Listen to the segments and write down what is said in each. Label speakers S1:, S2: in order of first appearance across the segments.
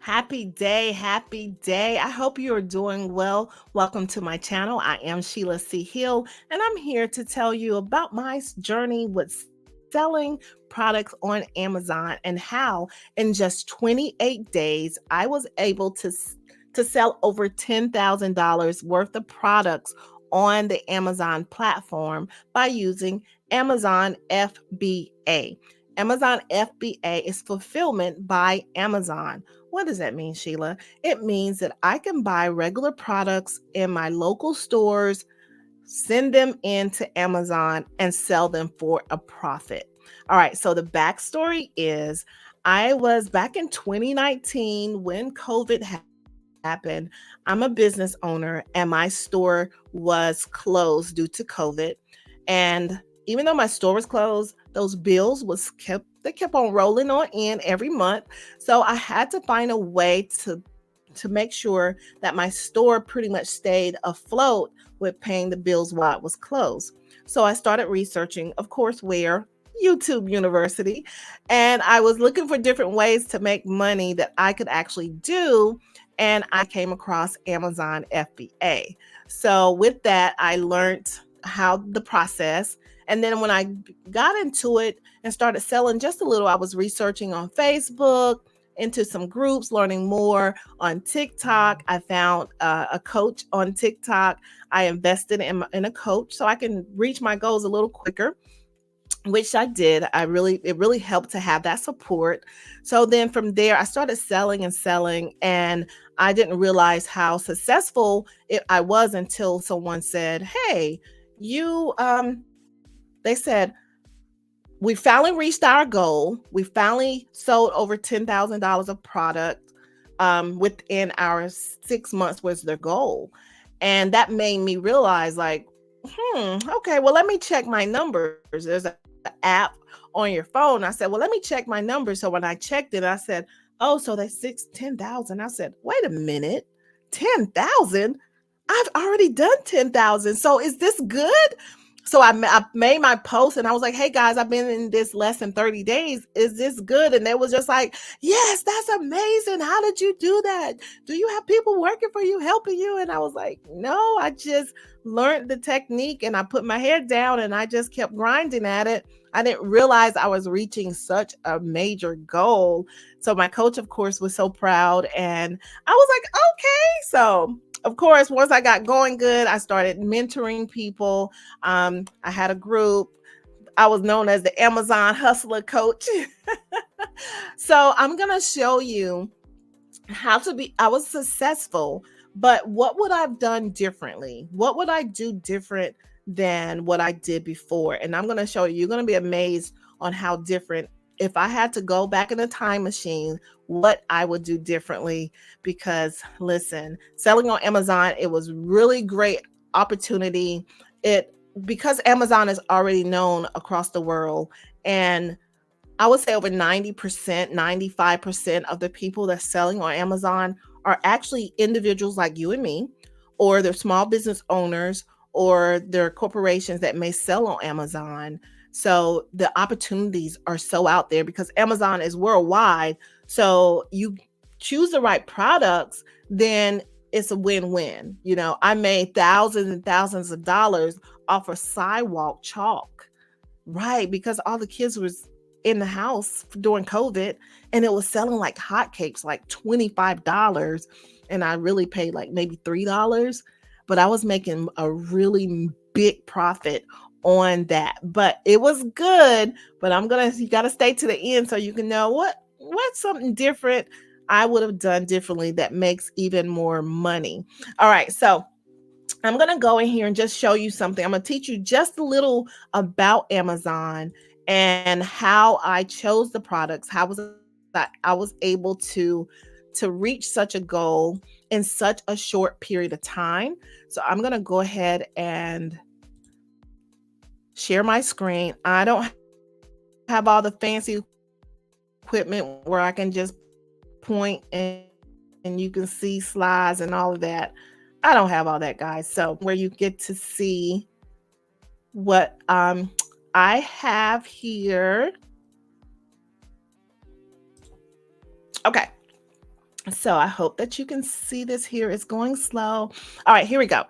S1: Happy day, happy day. I hope you are doing well. Welcome to my channel. I am Sheila C. Hill, and I'm here to tell you about my journey with selling products on Amazon and how in just 28 days I was able to sell over $10,000 worth of products on the Amazon platform by using Amazon FBA. Amazon FBA is fulfillment by Amazon. What does that mean, Sheila? It means that I can buy regular products in my local stores, send them into Amazon, and sell them for a profit. All right, so the backstory is I was back in 2019 when COVID happened. I'm a business owner, and my store was closed due to COVID. And even though my store was closed, those bills was kept they kept on rolling on in every month. So I had to find a way to make sure that my store pretty much stayed afloat with paying the bills while it was closed. So I started researching, of course, where YouTube University, and I was looking for different ways to make money that I could actually do. And I came across Amazon FBA. So with that, I learned how the process. And then when I got into it and started selling just a little, I was researching on Facebook, into some groups, learning more on TikTok. I found a coach on TikTok. I invested in a coach so I can reach my goals a little quicker, which I did. It really helped to have that support. So then from there I started selling and selling, and I didn't realize how successful I was until someone said, "Hey, you they said we finally reached our goal. We finally sold over $10,000 of product within our 6 months was their goal." And that made me realize, like, okay, well, let me check my numbers. There's an app on your phone. I said, well, let me check my numbers. So when I checked it, I said, oh, so they 10,000. I said, wait a minute, 10,000? I've already done 10,000. So is this good? So I made my post and I was like, hey guys, I've been in this less than 30 days. Is this good? And they was just like, yes, that's amazing. How did you do that? Do you have people working for you, helping you? And I was like, no, I just learned the technique and I put my head down and I just kept grinding at it. I didn't realize I was reaching such a major goal. So my coach, of course, was so proud. And I was like, okay. So of course, once I got going good, I started mentoring people. I had a group. I was known as the Amazon Hustler Coach. So I'm going to show you how to be. I was successful, but what would I've done differently? What would I do different than what I did before? And I'm going to show you. You're going to be amazed on how different. If I had to go back in a time machine, what I would do differently. Because listen, selling on Amazon, it was really great opportunity. It Because Amazon is already known across the world, and I would say over 90%, 95% of the people that's selling on Amazon are actually individuals like you and me, or they're small business owners, or they're corporations that may sell on Amazon. So the opportunities are so out there because Amazon is worldwide. So you choose the right products, then it's a win-win. I made thousands and thousands of dollars off of sidewalk chalk. Right, because all the kids was in the house during COVID, and it was selling like hotcakes, like $25. And I really paid like maybe $3, but I was making a really big profit on that. But it was good. But you got to stay to the end so you can know what's something different I would have done differently that makes even more money. All right, so I'm going to go in here and just show you something. I'm going to teach you just a little about Amazon and how I chose the products. I was able to reach such a goal in such a short period of time. So I'm going to go ahead and share my screen. I don't have all the fancy equipment where I can just point and you can see slides and all of that. I don't have all that, guys. So where you get to see what I have here. Okay. So I hope that you can see this here. It's going slow. All right, here we go.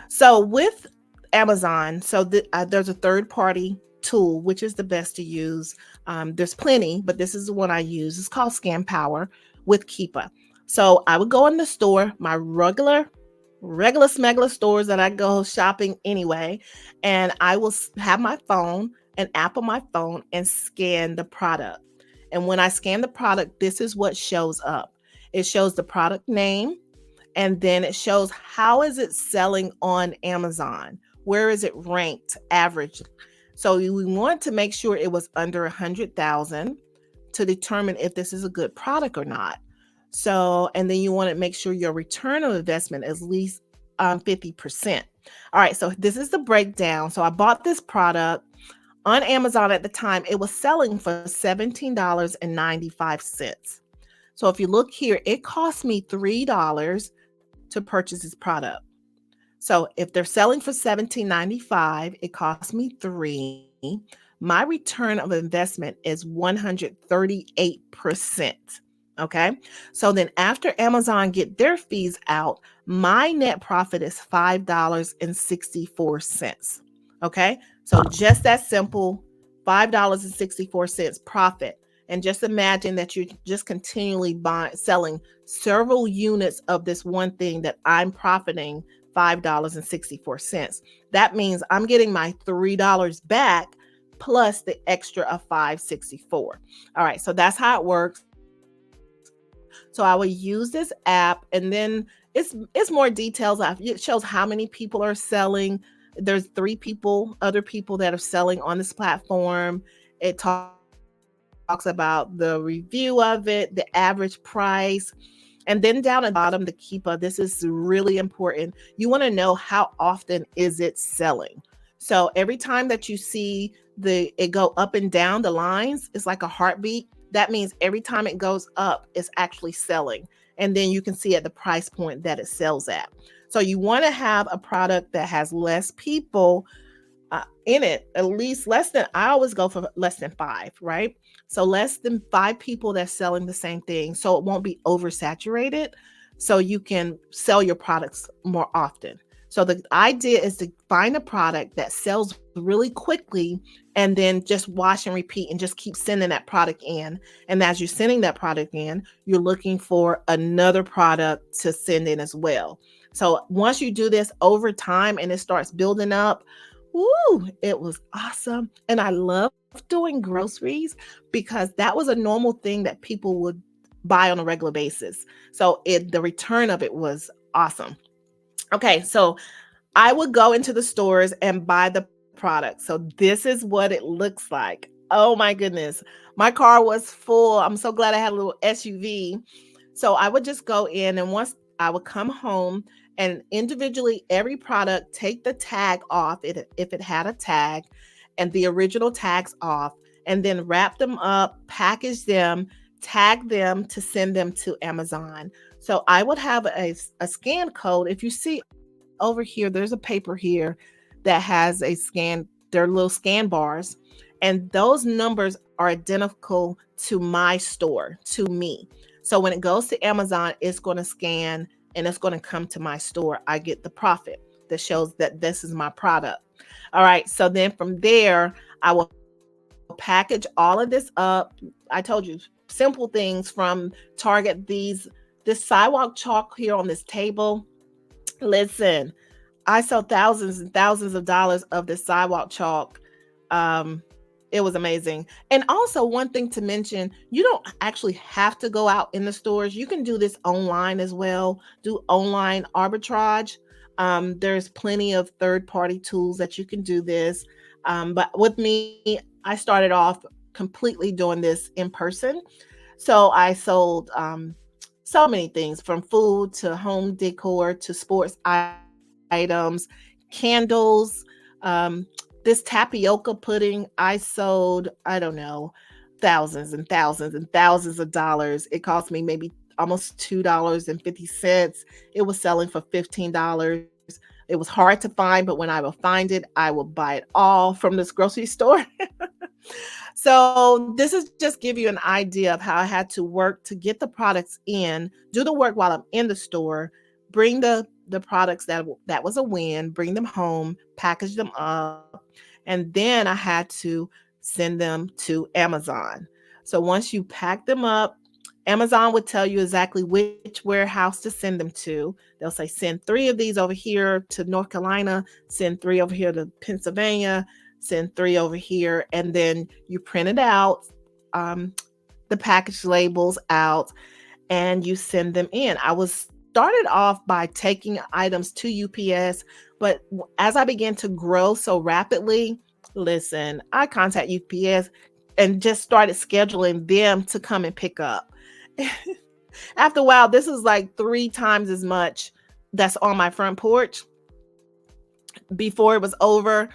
S1: So with Amazon, there's a third party tool, which is the best to use. There's plenty, but this is the one I use. It's called Scan Power with Keepa. So I would go in the store, my regular smuggler stores that I go shopping anyway, and I will have my phone, an app on my phone, and scan the product. And when I scan the product, this is what shows up. It shows the product name, and then it shows how is it selling on Amazon? Where is it ranked average? So we want to make sure it was under 100,000 to determine if this is a good product or not. So, and then you want to make sure your return on investment is at least 50%. All right, so this is the breakdown. So I bought this product on Amazon at the time. It was selling for $17.95. So if you look here, it cost me $3 to purchase this product. So if they're selling for $17.95, it cost me 3. My return of investment is 138%. Okay. So then after Amazon get their fees out, my net profit is $5.64. Okay. So just that simple, $5.64 profit. And just imagine that you're just continually selling several units of this one thing that I'm profiting $5.64. That means I'm getting my $3 back plus the extra of 564. All right, so that's how it works. So I would use this app, and then it's more details. It shows how many people are selling. There's other people that are selling on this platform. It talks about the review of it, the average price. And then down at the bottom, the keeper, this is really important. You want to know how often is it selling. So every time that you see it go up and down the lines, it's like a heartbeat. That means every time it goes up, it's actually selling. And then you can see at the price point that it sells at. So you want to have a product that has less people in it, at least less than, I always go for less than 5, right? So less than 5 people that's selling the same thing. So it won't be oversaturated. So you can sell your products more often. So the idea is to find a product that sells really quickly and then just wash and repeat and just keep sending that product in. And as you're sending that product in, you're looking for another product to send in as well. So once you do this over time and it starts building up, woo, it was awesome. And I love doing groceries because that was a normal thing that people would buy on a regular basis. So the return of it was awesome. Okay, so I would go into the stores and buy the product. So this is what it looks like. Oh my goodness. My car was full. I'm so glad I had a little SUV. So I would just go in, and once I would come home and individually every product take the tag off it if it had a tag, and the original tags off, and then wrap them up, package them, tag them to send them to Amazon. So I would have a scan code. If you see over here, there's a paper here that has a scan, they're little scan bars, and those numbers are identical to my store, to me. So when it goes to Amazon, it's going to scan and it's going to come to my store. I get the profit that shows that this is my product. All right. So then from there, I will package all of this up. I told you simple things from Target, this sidewalk chalk here on this table. Listen, I sell thousands and thousands of dollars of this sidewalk chalk. Um, it was amazing. And also, one thing to mention, you don't actually have to go out in the stores. You can do this online as well, do online arbitrage. There's plenty of third party tools that you can do this. But with me, I started off completely doing this in person. So I sold so many things from food to home decor to sports items, candles, this tapioca pudding. I sold, I don't know, thousands and thousands and thousands of dollars. It cost me maybe almost $2.50. It was selling for $15. It was hard to find, but when I will find it, I will buy it all from this grocery store. So this is just give you an idea of how I had to work to get the products in, do the work while I'm in the store, bring the products that was a win, bring them home, package them up, and then I had to send them to Amazon. So once you pack them up, Amazon would tell you exactly which warehouse to send them to. They'll say send 3 of these over here to North Carolina, send 3 over here to Pennsylvania, send 3 over here, and then you print it out, um, the package labels out, and you send them in. I was started off by taking items to UPS, but as I began to grow so rapidly, listen, I contact UPS and just started scheduling them to come and pick up. After a while, this is like 3 times as much that's on my front porch. Before it was over,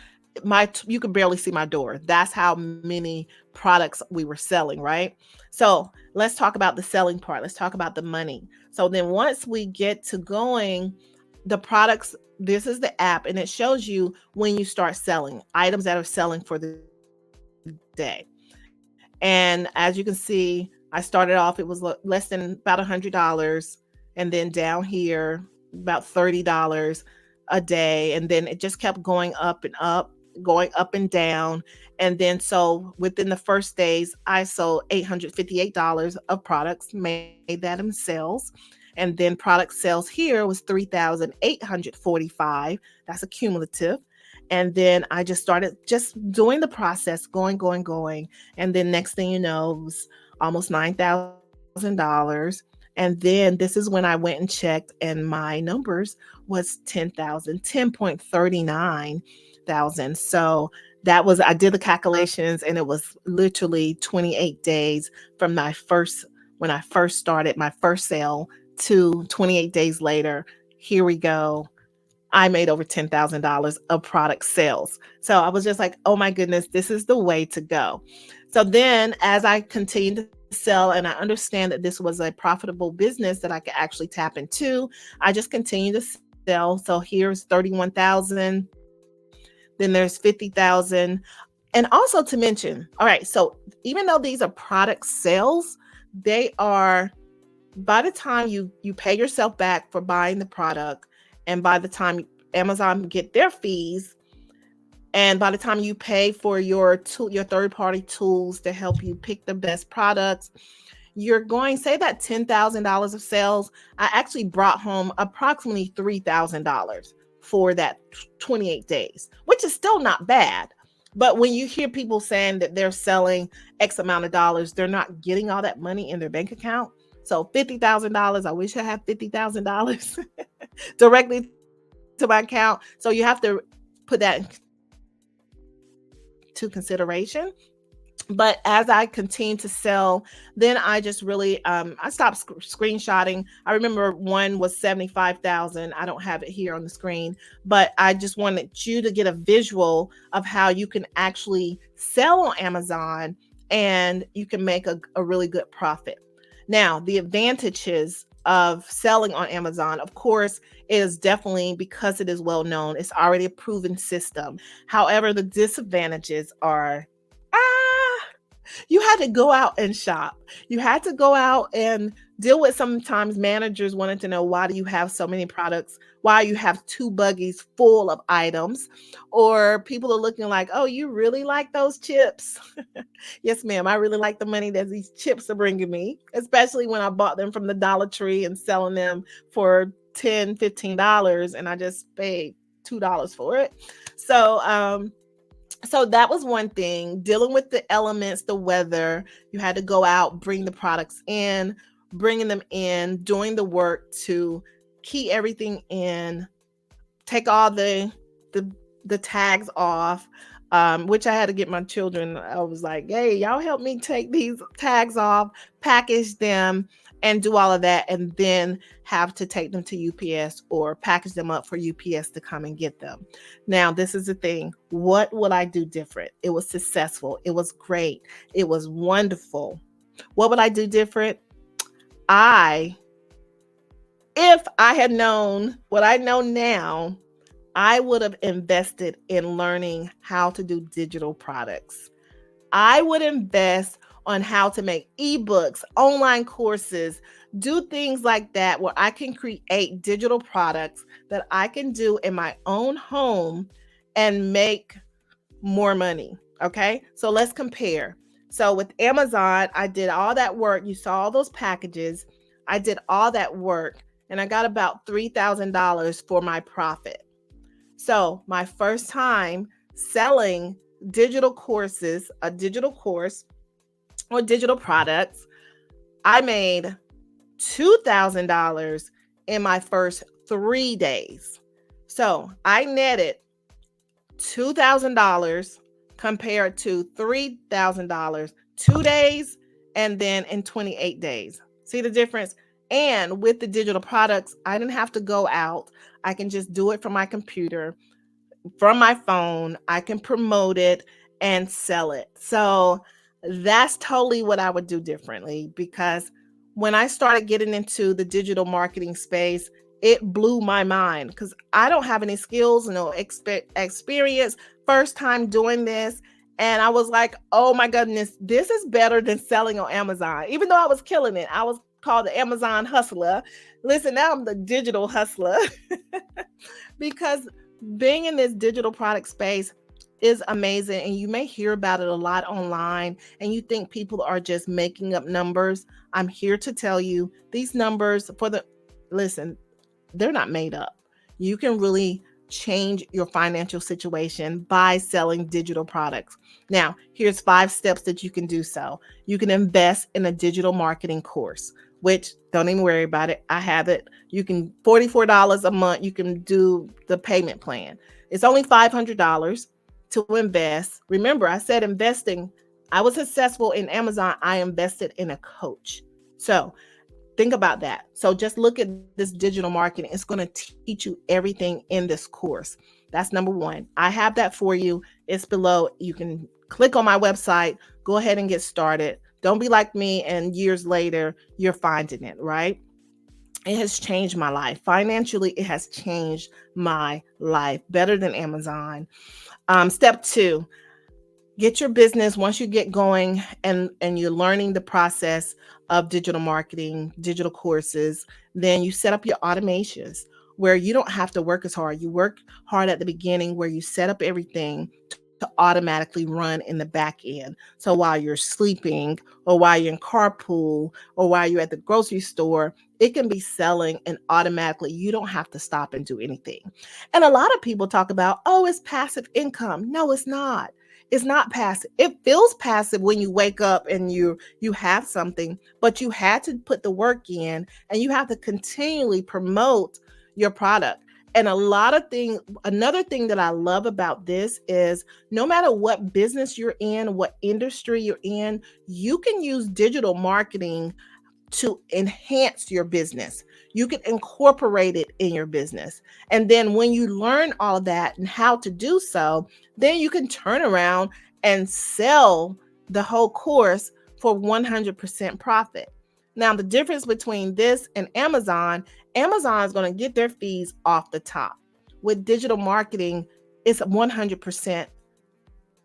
S1: you could barely see my door. That's how many products we were selling, right? So let's talk about the selling part. Let's talk about the money. So then once we get to going, the products, this is the app, and it shows you when you start selling items that are selling for the day. And as you can see, I started off, it was less than about $100. And then down here, about $30 a day. And then it just kept going up and up, going up and down. And then so within the first days, I sold $858 of products, made that in sales. And then product sales here was 3,845. That's a cumulative. And then I just started just doing the process, going. And then next thing you know, it was almost $9,000. And then this is when I went and checked, and my numbers was 10,000, 10.39 thousand. So that was, I did the calculations, and it was literally 28 days from when I first started my first sale to 28 days later. Here we go. I made over $10,000 of product sales. So I was just like, oh my goodness, this is the way to go. So then as I continued to sell and I understand that this was a profitable business that I could actually tap into, I just continued to sell. So here's 31,000, then there's 50,000. And also to mention, all right, so even though these are product sales, they are, by the time you pay yourself back for buying the product, and by the time Amazon get their fees, and by the time you pay for your third party tools to help you pick the best products, you're going, say that $10,000 of sales, I actually brought home approximately $3,000 for that 28 days, which is still not bad. But when you hear people saying that they're selling X amount of dollars, they're not getting all that money in their bank account. So $50,000, I wish I had $50,000 directly to my account. So you have to put that into consideration. But as I continued to sell, then I just really I stopped screenshotting. I remember one was 75,000. I don't have it here on the screen, but I just wanted you to get a visual of how you can actually sell on Amazon, and you can make a really good profit. Now, the advantages of selling on Amazon, of course, is definitely because it is well known. It's already a proven system. However, the disadvantages are, ah, you had to go out and shop. You had to go out and deal with, sometimes managers wanted to know, why do you have so many products? Why you have 2 buggies full of items? Or people are looking like, oh, you really like those chips? Yes, ma'am. I really like the money that these chips are bringing me, especially when I bought them from the Dollar Tree and selling them for $10, $15, and I just paid $2 for it. So, so that was one thing, dealing with the elements, the weather. You had to go out, bring the products in, bringing them in, doing the work to key everything in, take all the the tags off, which I had to get my children. I was like, hey, y'all help me take these tags off, package them, and do all of that, and then have to take them to UPS or package them up for UPS to come and get them. Now, this is the thing. What would I do different? It was successful. It was great. It was wonderful. What would I do different? I, if I had known what I know now, I would have invested in learning how to do digital products. I would invest on how to make ebooks, online courses, do things like that where I can create digital products that I can do in my own home and make more money. Okay. So let's compare. So with Amazon, I did all that work. You saw all those packages. I did all that work and I got about $3,000 for my profit. So my first time selling digital courses, a digital course or digital products, I made $2,000 in my first 3 days. So I netted $2,000 compared to $3,000 2 days and then in 28 days. See the difference? And with the digital products, I didn't have to go out. I can just do it from my computer, from my phone. I can promote it and sell it. So that's totally what I would do differently because when I started getting into the digital marketing space, it blew my mind because I don't have any skills, no experience, first time doing this. And I was like, oh my goodness, this is better than selling on Amazon. Even though I was killing it, I was called the Amazon hustler. Listen, now I'm the digital hustler because being in this digital product space is amazing and you may hear about it a lot online and you think people are just making up numbers. I'm here to tell you these numbers for the listen, they're not made up. You can really change your financial situation by selling digital products. Now, here's 5 steps that you can do so. You can invest in a digital marketing course, which don't even worry about it. I have it. You can $44 a month. You can do the payment plan. It's only $500 to invest. Remember, I said investing. I was successful in Amazon. I invested in a coach. So think about that. So just look at this digital marketing. It's going to teach you everything in this course. That's number one. I have that for you. It's below. You can click on my website, go ahead and get started. Don't be like me and years later, you're finding it, right? It has changed my life. Financially, it has changed my life better than Amazon. Step two, get your business once you get going and you're learning the process of digital marketing, digital courses, then you set up your automations where you don't have to work as hard. You work hard at the beginning where you set up everything to automatically run in the back end. So while you're sleeping or while you're in carpool or while you're at the grocery store, it can be selling and automatically you don't have to stop and do anything. And a lot of people talk about, oh, it's passive income. No, it's not. It's not passive. It feels passive when you wake up and you have something, but you had to put the work in and you have to continually promote your product. And a lot of things, another thing that I love about this is no matter what business you're in, what industry you're in, you can use digital marketing to enhance your business. You can incorporate it in your business. And then when you learn all that and how to do so, then you can turn around and sell the whole course for 100% profit. Now, the difference between this and Amazon is going to get their fees off the top. With digital marketing, it's 100%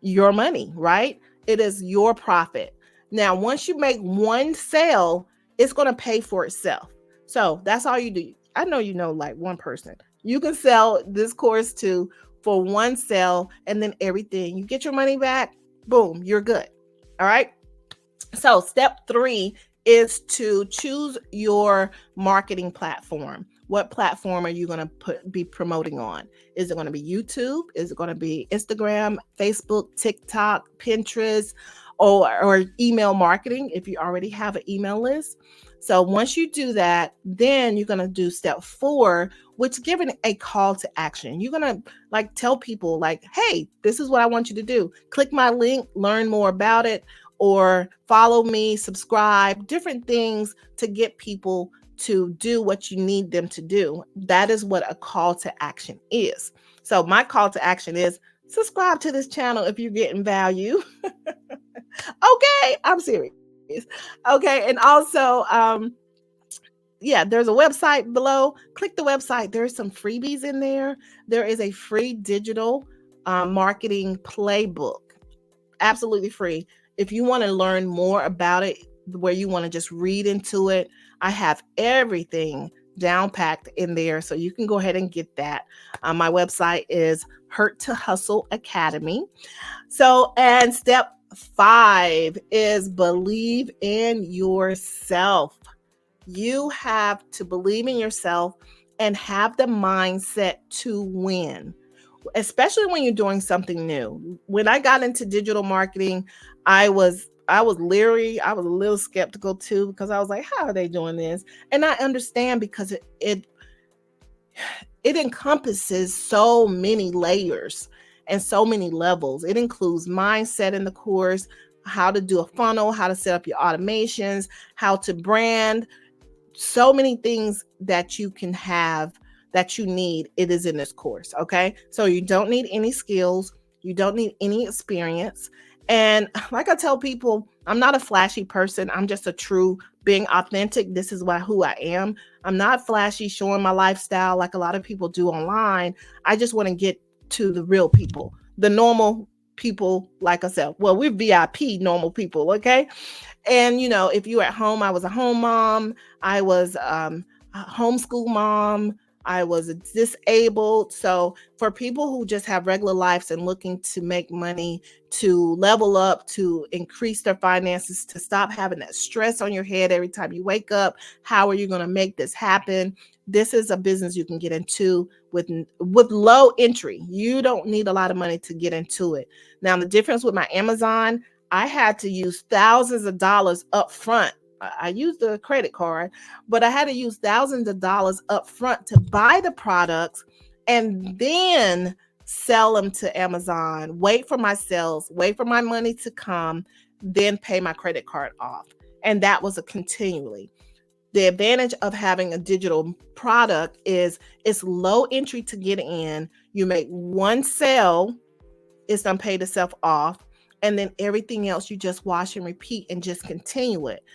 S1: your money, right? It is your profit. Now, once you make one sale, it's going to pay for itself. So that's all you do. I know you know like one person. You can sell this course to for one sale and then everything. You get your money back, boom, you're good. All right. So, step three is to choose your marketing platform. What platform are you going to be promoting on? Is it going to be YouTube? Is it going to be Instagram, Facebook, TikTok, Pinterest, or email marketing if you already have an email list? So once you do that, then you're going to do step four, which is giving a call to action. You're going to like tell people like, hey, this is what I want you to do. Click my link, learn more about it, or follow me, subscribe, different things to get people to do what you need them to do. That is what a call to action is. So my call to action is subscribe to this channel if you're getting value. Okay, I'm serious. Okay, and also yeah, there's a website below. Click the website. There's some freebies in there. There is a free digital marketing playbook absolutely free. If you want to learn more about it, where you want to just read into it, I have everything down packed in there. So you can go ahead and get that. My website is Hurt to Hustle Academy. So, and step 5 is believe in yourself. You have to believe in yourself and have the mindset to win, especially when you're doing something new. When I got into digital marketing, I was leery. I was a little skeptical too, because I was like, how are they doing this? And I understand, because it encompasses so many layers and so many levels. It includes mindset in the course, how to do a funnel, how to set up your automations, how to brand, so many things that you can have that you need. It is in this course. Okay. So you don't need any skills, you don't need any experience. And like I tell people, I'm not a flashy person. I'm just a true being authentic. This is who I am. I'm not flashy showing my lifestyle like a lot of people do online. I just want to get to the real people, the normal people like us. Well, we're VIP normal people. Okay. And if you at home, I was a home mom, I was a homeschool mom, I was disabled. So for people who just have regular lives and looking to make money, to level up, to increase their finances, to stop having that stress on your head every time you wake up, how are you going to make this happen? This is a business you can get into with low entry. You don't need a lot of money to get into it. Now, the difference with my Amazon, I had to use thousands of dollars up front. I used a credit card, but I had to use thousands of dollars up front to buy the products and then sell them to Amazon, wait for my sales, wait for my money to come, then pay my credit card off. And that was a continually. The advantage of having a digital product is it's low entry to get in. You make one sale, it's done paid itself off, and then everything else you just wash and repeat and just continue it.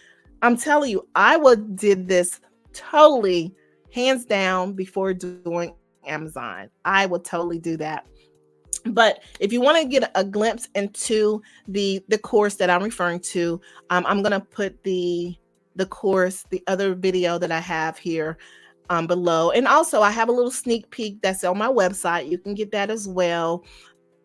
S1: I'm telling you, I would did this totally hands down before doing Amazon. I would totally do that. But if you want to get a glimpse into the course that I'm referring to, I'm gonna put the course, the other video that I have here below, and also I have a little sneak peek that's on my website. You can get that as well.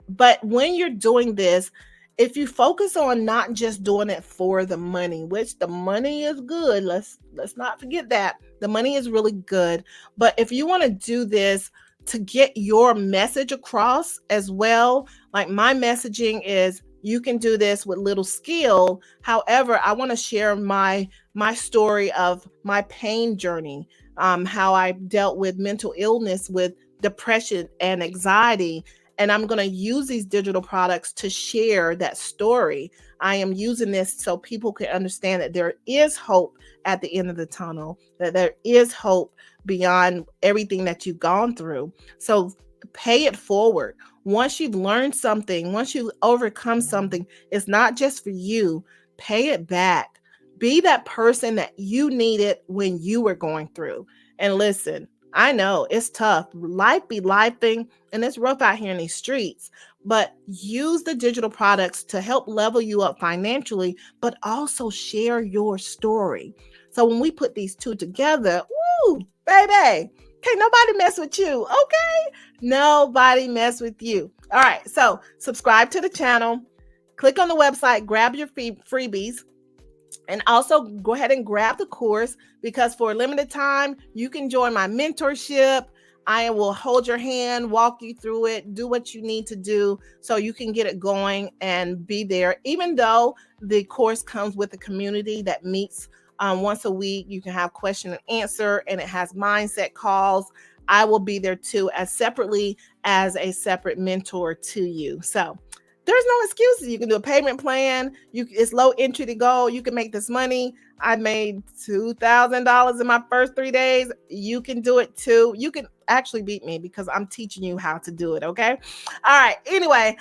S1: But when you're doing this, if you focus on not just doing it for the money, which the money is good, let's not forget that the money is really good. But if you want to do this to get your message across as well, like my messaging is, you can do this with little skill. However, I want to share my story of my pain journey, how I dealt with mental illness, with depression and anxiety, and I'm going to use these digital products to share that story. I am using this so people can understand that there is hope at the end of the tunnel, that there is hope beyond everything that you've gone through. So pay it forward. Once you've learned something, once you've overcome something, it's not just for you. Pay it back. Be that person that you needed when you were going through. And listen, I know it's tough. Life be lifing, and it's rough out here in these streets. But use the digital products to help level you up financially, but also share your story. So when we put these two together, woo, baby, can't nobody mess with you. Okay? Nobody mess with you. All right. So subscribe to the channel, click on the website, grab your freebies, and also go ahead and grab the course, because for a limited time, you can join my mentorship. I will hold your hand, walk you through it, do what you need to do so you can get it going and be there. Even though the course comes with a community that meets once a week, you can have question and answer, and it has mindset calls. I will be there too, as separately as a separate mentor to you. So there's no excuses. You can do a payment plan. It's low entry to go. You can make this money. I made $2,000 in my first 3 days. You can do it too. You can actually beat me because I'm teaching you how to do it. Okay. All right. Anyway,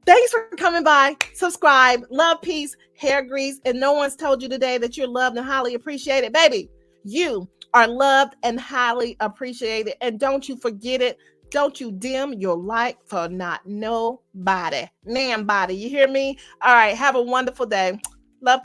S1: thanks for coming by. Subscribe. Love, peace, hair grease. And no one's told you today that you're loved and highly appreciated. Baby, you are loved and highly appreciated. And don't you forget it. Don't you dim your light for not nobody. Nan body. You hear me? All right. Have a wonderful day. Love,